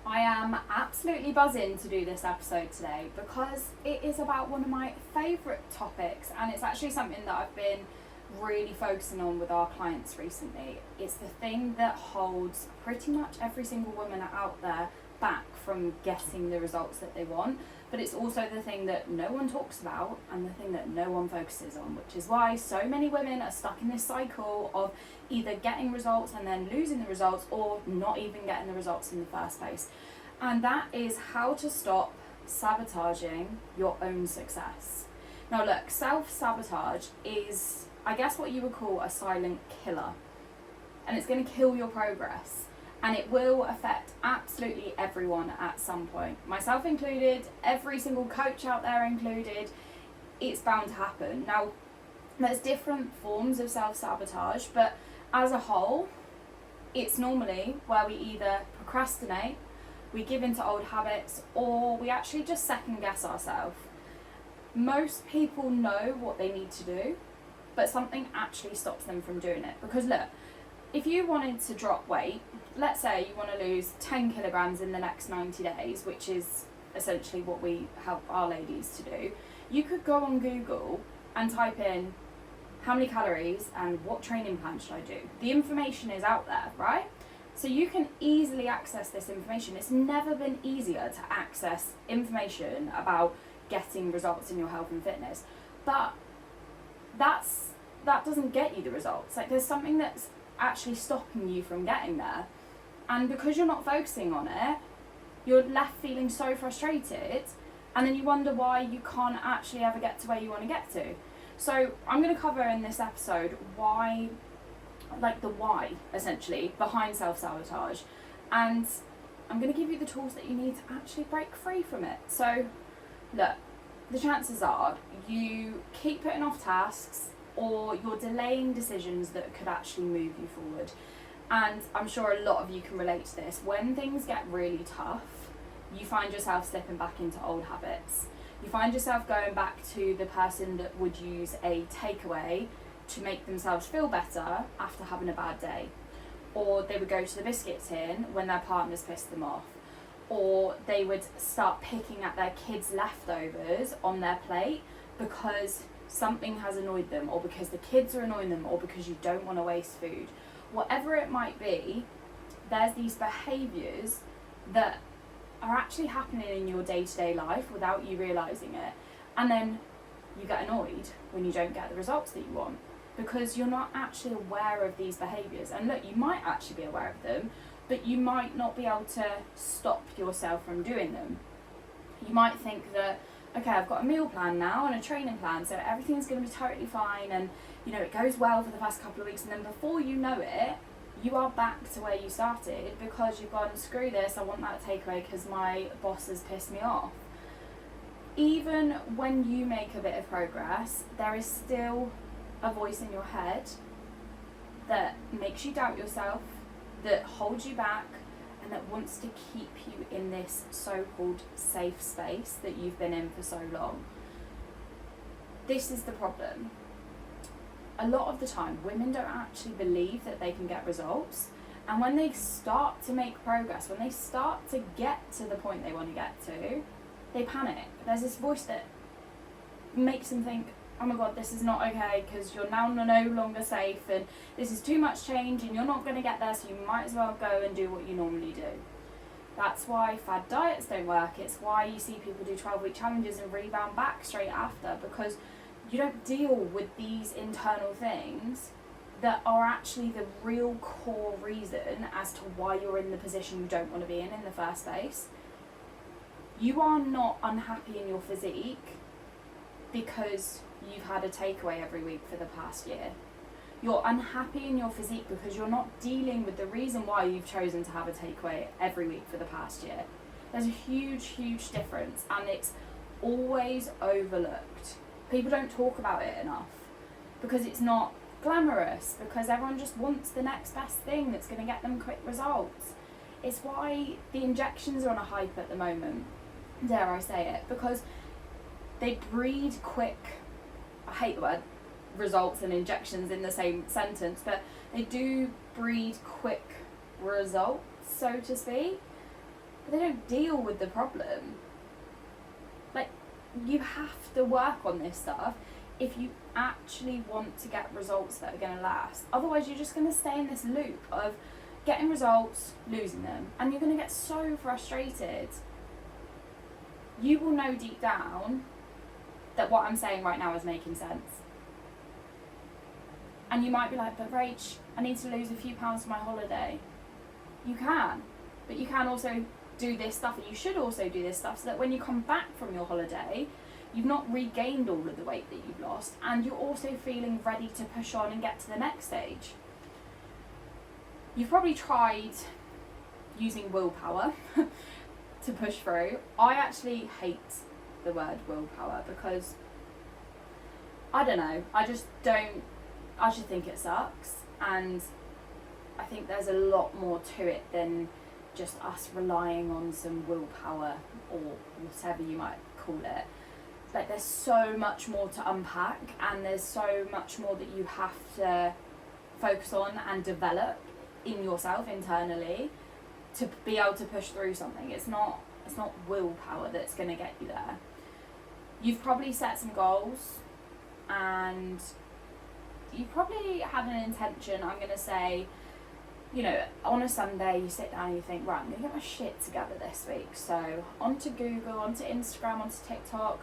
I am absolutely buzzing to do this episode today because it is about one of my favourite topics, and it's actually something that I've been really focusing on with our clients recently. It's the thing that holds pretty much every single woman out there back from getting the results that they want, but it's also the thing that no one talks about and the thing that no one focuses on, which is why so many women are stuck in this cycle of either getting results and then losing the results, or not even getting the results in the first place. And that is how to stop sabotaging your own success. Now look, self-sabotage is, I guess, what you would call a silent killer, and it's going to kill your progress. And it will affect absolutely everyone at some point, myself included, every single coach out there included. It's bound to happen. Now, there's different forms of self-sabotage, but as a whole, it's normally where we either procrastinate, we give into old habits, or we actually just second guess ourselves. Most people know what they need to do, but something actually stops them from doing it. Because look, if you wanted to drop weight, let's say you want to lose 10 kilograms in the next 90 days, which is essentially what we help our ladies to do, you could go on Google and type in how many calories and what training plan should I do. The information is out there, right? So you can easily access this information. It's never been easier to access information about getting results in your health and fitness. But that doesn't get you the results. Like, there's something that's actually stopping you from getting there, and because you're not focusing on it, you're left feeling so frustrated, and then you wonder why you can't actually ever get to where you want to get to. So I'm going to cover in this episode why, like the why essentially behind self-sabotage, and I'm going to give you the tools that you need to actually break free from it. So look, the chances are you keep putting off tasks, or you're delaying decisions that could actually move you forward. And I'm sure a lot of you can relate to this. When things get really tough, you find yourself slipping back into old habits. You find yourself going back to the person that would use a takeaway to make themselves feel better after having a bad day. Or they would go to the biscuit tin when their partners pissed them off. Or they would start picking at their kids' leftovers on their plate because something has annoyed them, or because the kids are annoying them, or because you don't want to waste food. Whatever it might be, there's these behaviours that are actually happening in your day-to-day life without you realising it. And then you get annoyed when you don't get the results that you want, because you're not actually aware of these behaviours. And look, you might actually be aware of them, but you might not be able to stop yourself from doing them. You might think that, okay, I've got a meal plan now and a training plan, so everything's going to be totally fine, and it goes well for the first couple of weeks, and then before you know it, you are back to where you started because you've gone, screw this, I want that takeaway because my boss has pissed me off. Even when you make a bit of progress, there is still a voice in your head that makes you doubt yourself, that holds you back, and that wants to keep you in this so-called safe space that you've been in for so long. This is the problem. A lot of the time, women don't actually believe that they can get results, and when they start to make progress, when they start to get to the point they want to get to, they panic. There's this voice that makes them think, oh my god, this is not okay because you're now no longer safe, and this is too much change and you're not going to get there, so you might as well go and do what you normally do. That's why fad diets don't work. It's why you see people do 12-week challenges and rebound back straight after, because you don't deal with these internal things that are actually the real core reason as to why you're in the position you don't want to be in the first place. You are not unhappy in your physique because you've had a takeaway every week for the past year. You're unhappy in your physique because you're not dealing with the reason why you've chosen to have a takeaway every week for the past year. There's a huge, huge difference, and it's always overlooked. People don't talk about it enough because it's not glamorous, because everyone just wants the next best thing that's going to get them quick results. It's why the injections are on a hype at the moment, dare I say it, because they breed quick, I hate the word results and injections in the same sentence, but they do breed quick results, so to speak. but they don't deal with the problem. Like, you have to work on this stuff if you actually want to get results that are going to last. Otherwise, you're just going to stay in this loop of getting results, losing them, and you're going to get so frustrated. You will know deep down that what I'm saying right now is making sense. And you might be like, but Rach, I need to lose a few pounds for my holiday. You can, but you can also do this stuff, and you should also do this stuff so that when you come back from your holiday, you've not regained all of the weight that you've lost, and you're also feeling ready to push on and get to the next stage. You've probably tried using willpower to push through. I actually hate the word willpower because, I don't know, I just think it sucks, and I think there's a lot more to it than just us relying on some willpower or whatever you might call it. Like, there's so much more to unpack, and there's so much more that you have to focus on and develop in yourself internally to be able to push through something. It's not willpower that's going to get you there. You've probably set some goals, and you've probably had an intention. I'm going to say, you know, on a Sunday you sit down and you think, right, I'm going to get my shit together this week. So onto Google, onto Instagram, onto TikTok,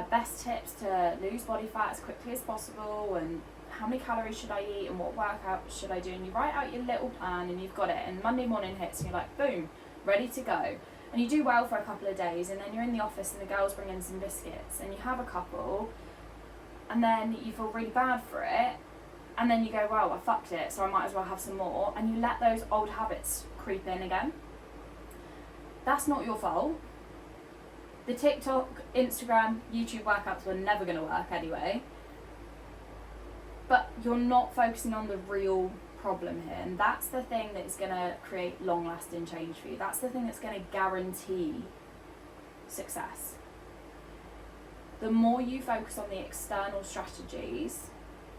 best tips to lose body fat as quickly as possible, and how many calories should I eat, and what workout should I do, and you write out your little plan, and you've got it, and Monday morning hits and you're like, boom, ready to go. And you do well for a couple of days, and then you're in the office and the girls bring in some biscuits, and you have a couple, and then you feel really bad for it, and then you go, well, I fucked it, so I might as well have some more, and you let those old habits creep in again. That's not your fault. The TikTok, Instagram, YouTube workouts were never going to work anyway. But you're not focusing on the real problem here, and that's the thing that's going to create long-lasting change for you. That's the thing that's going to guarantee success. The more you focus on the external strategies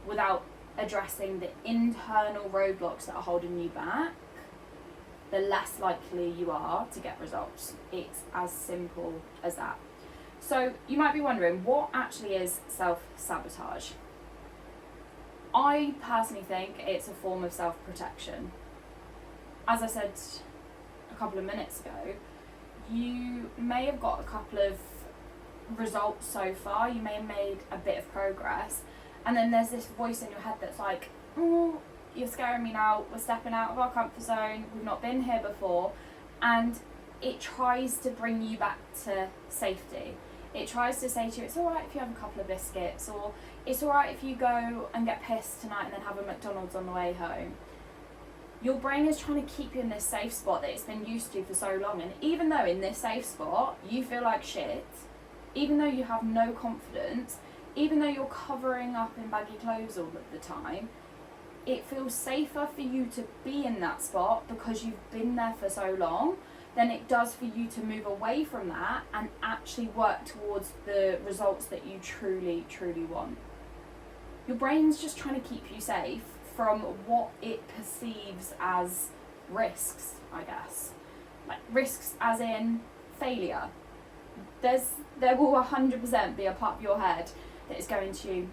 without addressing the internal roadblocks that are holding you back, the less likely you are to get results. It's as simple as that. So you might be wondering, what actually is self-sabotage? I personally think it's a form of self-protection. As I said a couple of minutes ago, you may have got a couple of results so far, you may have made a bit of progress, and then there's this voice in your head that's like, oh, you're scaring me now, we're stepping out of our comfort zone, we've not been here before, and it tries to bring you back to safety. It tries to say to you, it's alright if you have a couple of biscuits, or it's alright if you go and get pissed tonight and then have a McDonald's on the way home. Your brain is trying to keep you in this safe spot that it's been used to for so long, and even though in this safe spot you feel like shit, even though you have no confidence, even though you're covering up in baggy clothes all of the time, it feels safer for you to be in that spot because you've been there for so long than it does for you to move away from that and actually work towards the results that you truly, truly want. Your brain's just trying to keep you safe from what it perceives as risks, I guess. Like risks as in failure. There will 100% be a part of your head that is going to,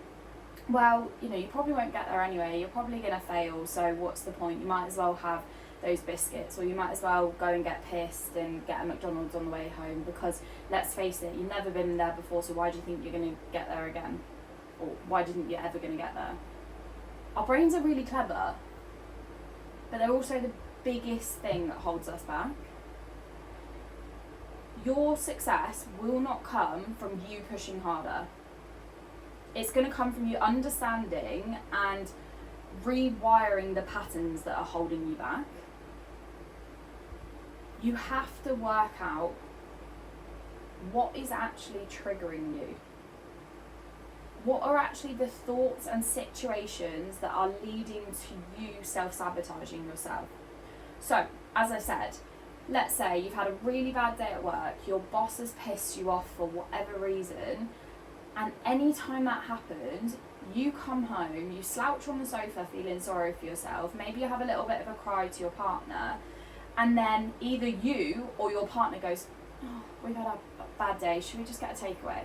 well, you know, you probably won't get there anyway, you're probably going to fail, so what's the point? You might as well have those biscuits, or you might as well go and get pissed and get a McDonald's on the way home, because let's face it, you've never been there before, so why do you think you're going to get there again? Or why didn't you ever going to get there? Our brains are really clever, but they're also the biggest thing that holds us back. Your success will not come from you pushing harder. It's going to come from you understanding and rewiring the patterns that are holding you back. You have to work out what is actually triggering you. What are actually the thoughts and situations that are leading to you self-sabotaging yourself? So, as I said, let's say you've had a really bad day at work, your boss has pissed you off for whatever reason, and any time that happens, you come home, you slouch on the sofa feeling sorry for yourself, maybe you have a little bit of a cry to your partner, and then either you or your partner goes, oh, we've had a bad day, should we just get a takeaway?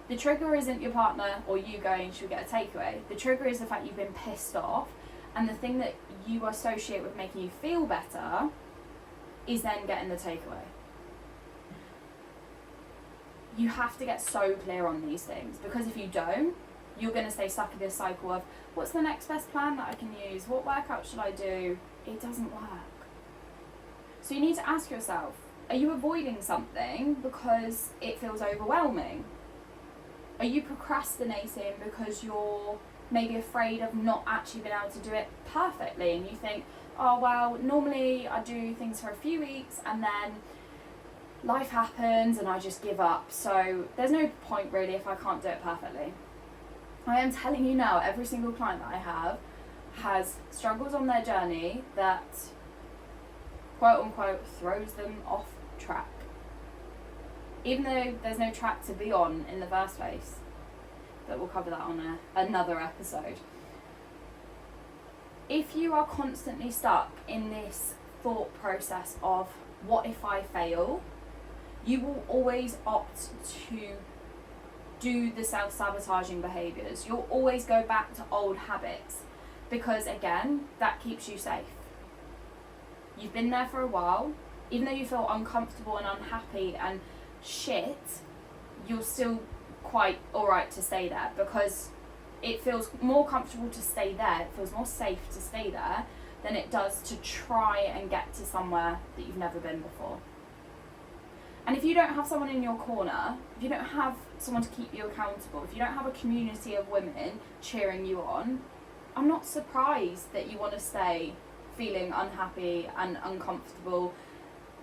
The trigger isn't your partner or you going, should we get a takeaway? The trigger is the fact you've been pissed off, and the thing that you associate with making you feel better is then getting the takeaway. You have to get so clear on these things, because if you don't, you're going to stay stuck in this cycle of, what's the next best plan that I can use? What workout should I do? It doesn't work. So you need to ask yourself, are you avoiding something because it feels overwhelming? Are you procrastinating because you're maybe afraid of not actually being able to do it perfectly, and you think, oh well, normally I do things for a few weeks and then life happens and I just give up, so there's no point really if I can't do it perfectly. I am telling you now, every single client that I have has struggles on their journey that quote unquote throws them off track, even though there's no track to be on in the first place. But we'll cover that on another episode. If you are constantly stuck in this thought process of what if I fail, you will always opt to do the self-sabotaging behaviours. You'll always go back to old habits, because again, that keeps you safe. You've been there for a while. Even though you feel uncomfortable and unhappy and shit, you're still quite alright to stay there, because it feels more comfortable to stay there, it feels more safe to stay there than it does to try and get to somewhere that you've never been before. And if you don't have someone in your corner, if you don't have someone to keep you accountable, if you don't have a community of women cheering you on, I'm not surprised that you want to stay feeling unhappy and uncomfortable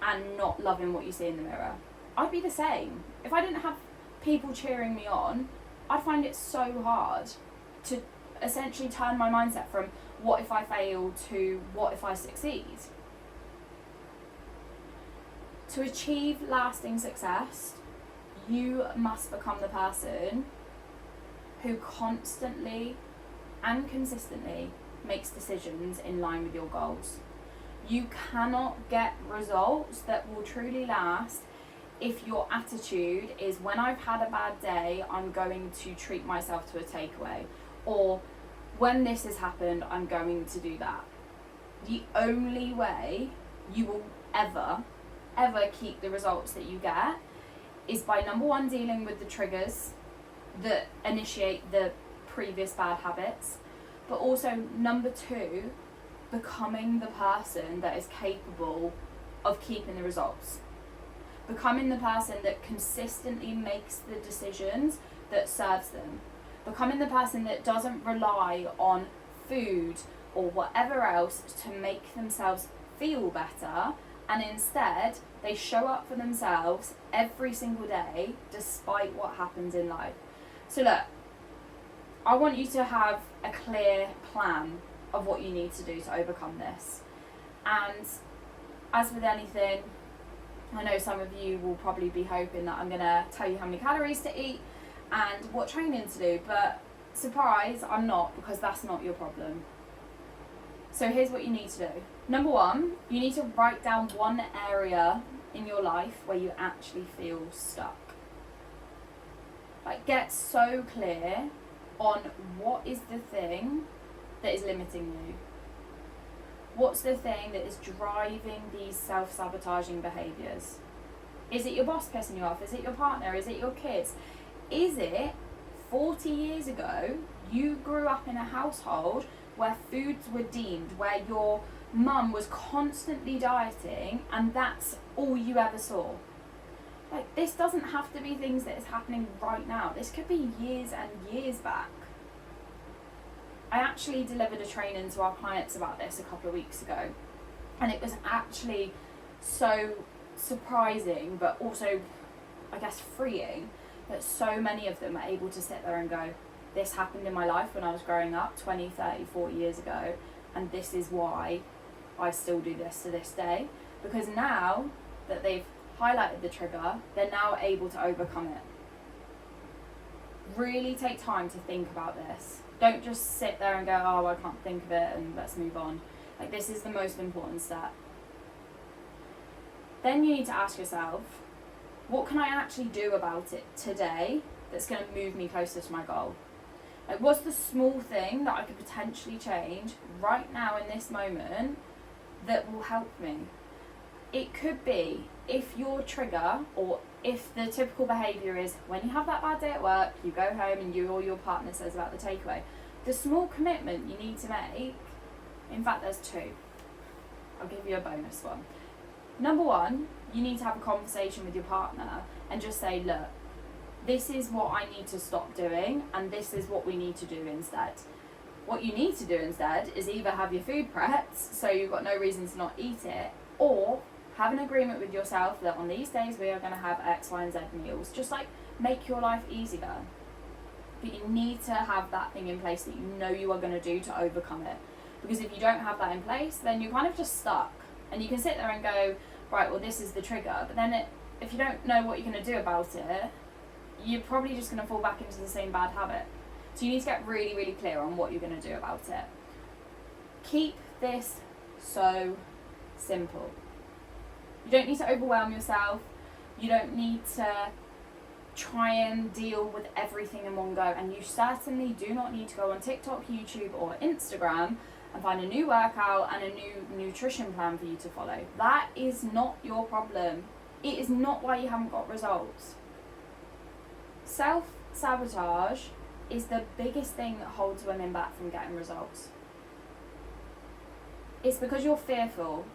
and not loving what you see in the mirror. I'd be the same. If I didn't have people cheering me on, I'd find it so hard to essentially turn my mindset from what if I fail to what if I succeed. To achieve lasting success, you must become the person who constantly and consistently makes decisions in line with your goals. You cannot get results that will truly last if your attitude is, when I've had a bad day, I'm going to treat myself to a takeaway, or when this has happened, I'm going to do that. The only way you will ever keep the results that you get is by, number one, dealing with the triggers that initiate the previous bad habits, but also number two, becoming the person that is capable of keeping the results. Becoming the person that consistently makes the decisions that serves them. Becoming the person that doesn't rely on food or whatever else to make themselves feel better, and instead they show up for themselves every single day despite what happens in life. So look, I want you to have a clear plan of what you need to do to overcome this. And as with anything, I know some of you will probably be hoping that I'm going to tell you how many calories to eat and what training to do, but surprise, I'm not, because that's not your problem. So here's what you need to do. Number one, you need to write down one area in your life where you actually feel stuck. Like, get so clear on what is the thing that is limiting you. What's the thing that is driving these self-sabotaging behaviours? Is it your boss pissing you off? Is it your partner? Is it your kids? Is it 40 years ago you grew up in a household where foods were deemed, where your mum was constantly dieting and that's all you ever saw? Like, this doesn't have to be things that is happening right now. This could be years and years back. I actually delivered a training to our clients about this a couple of weeks ago, and it was actually so surprising, but also, I guess, freeing, that so many of them are able to sit there and go, this happened in my life when I was growing up 20, 30, 40 years ago, and this is why I still do this to this day. Because now that they've highlighted the trigger, they're now able to overcome it. Really take time to think about this. Don't just sit there and go, oh, I can't think of it and let's move on. Like, this is the most important step. Then you need to ask yourself, what can I actually do about it today that's going to move me closer to my goal? Like, what's the small thing that I could potentially change right now in this moment that will help me? It could be, if your trigger, or if the typical behaviour is when you have that bad day at work, you go home and you or your partner says about the takeaway, the small commitment you need to make, in fact there's two. I'll give you a bonus one. Number one, you need to have a conversation with your partner and just say, look, this is what I need to stop doing and this is what we need to do instead. What you need to do instead is either have your food prepped so you've got no reason to not eat it, or have an agreement with yourself that on these days we are going to have X, Y and Z meals. Just like make your life easier. But you need to have that thing in place that you know you are going to do to overcome it. Because if you don't have that in place, then you're kind of just stuck. And you can sit there and go, right, well this is the trigger. But then if you don't know what you're going to do about it, you're probably just going to fall back into the same bad habit. So you need to get really, really clear on what you're going to do about it. Keep this so simple. You don't need to overwhelm yourself. You don't need to try and deal with everything in one go. And you certainly do not need to go on TikTok, YouTube or Instagram and find a new workout and a new nutrition plan for you to follow. That is not your problem. It is not why you haven't got results. Self-sabotage is the biggest thing that holds women back from getting results. It's because you're fearful.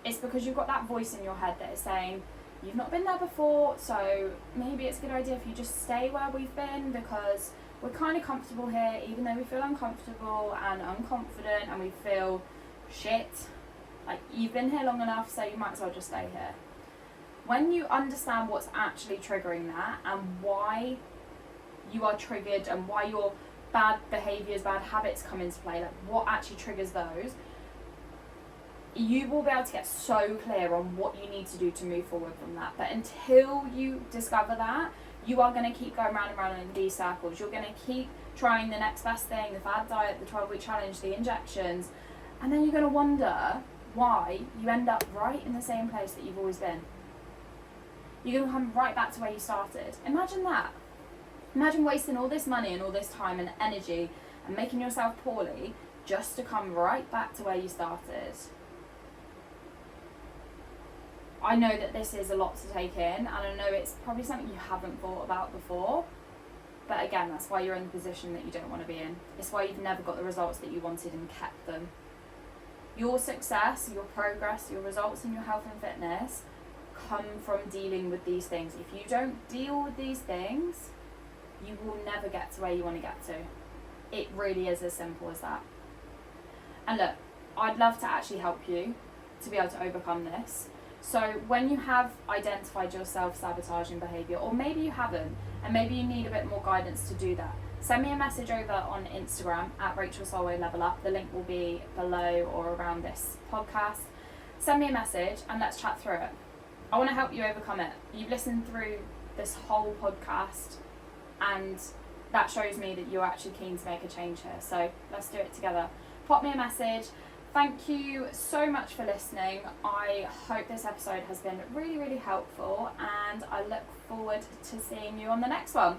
It's because you've got that voice in your head that is saying, you've not been there before, so maybe it's a good idea if you just stay where we've been because we're kind of comfortable here, even though we feel uncomfortable and unconfident and we feel shit. Like, you've been here long enough, so you might as well just stay here. When you understand what's actually triggering that and why you are triggered and why your bad behaviours, bad habits come into play, like what actually triggers those, you will be able to get so clear on what you need to do to move forward from that. But until you discover that, you are going to keep going round and round in these circles. You're going to keep trying the next best thing, the fad diet, the 12-week challenge, the injections, and then you're going to wonder why you end up right in the same place that you've always been. You're going to come right back to where you started. Imagine that. Imagine wasting all this money and all this time and energy and making yourself poorly just to come right back to where you started. I know that this is a lot to take in, and I know it's probably something you haven't thought about before, but again, that's why you're in the position that you don't want to be in. It's why you've never got the results that you wanted and kept them. Your success, your progress, your results in your health and fitness come from dealing with these things. If you don't deal with these things, you will never get to where you want to get to. It really is as simple as that. And look, I'd love to actually help you to be able to overcome this. So when you have identified your self-sabotaging behaviour, or maybe you haven't, and maybe you need a bit more guidance to do that, send me a message over on Instagram at Rachel Solway Level Up. The link will be below or around this podcast. Send me a message and let's chat through it. I want to help you overcome it. You've listened through this whole podcast and that shows me that you're actually keen to make a change here. So let's do it together. Pop me a message. Thank you so much for listening. I hope this episode has been really, really helpful and I look forward to seeing you on the next one.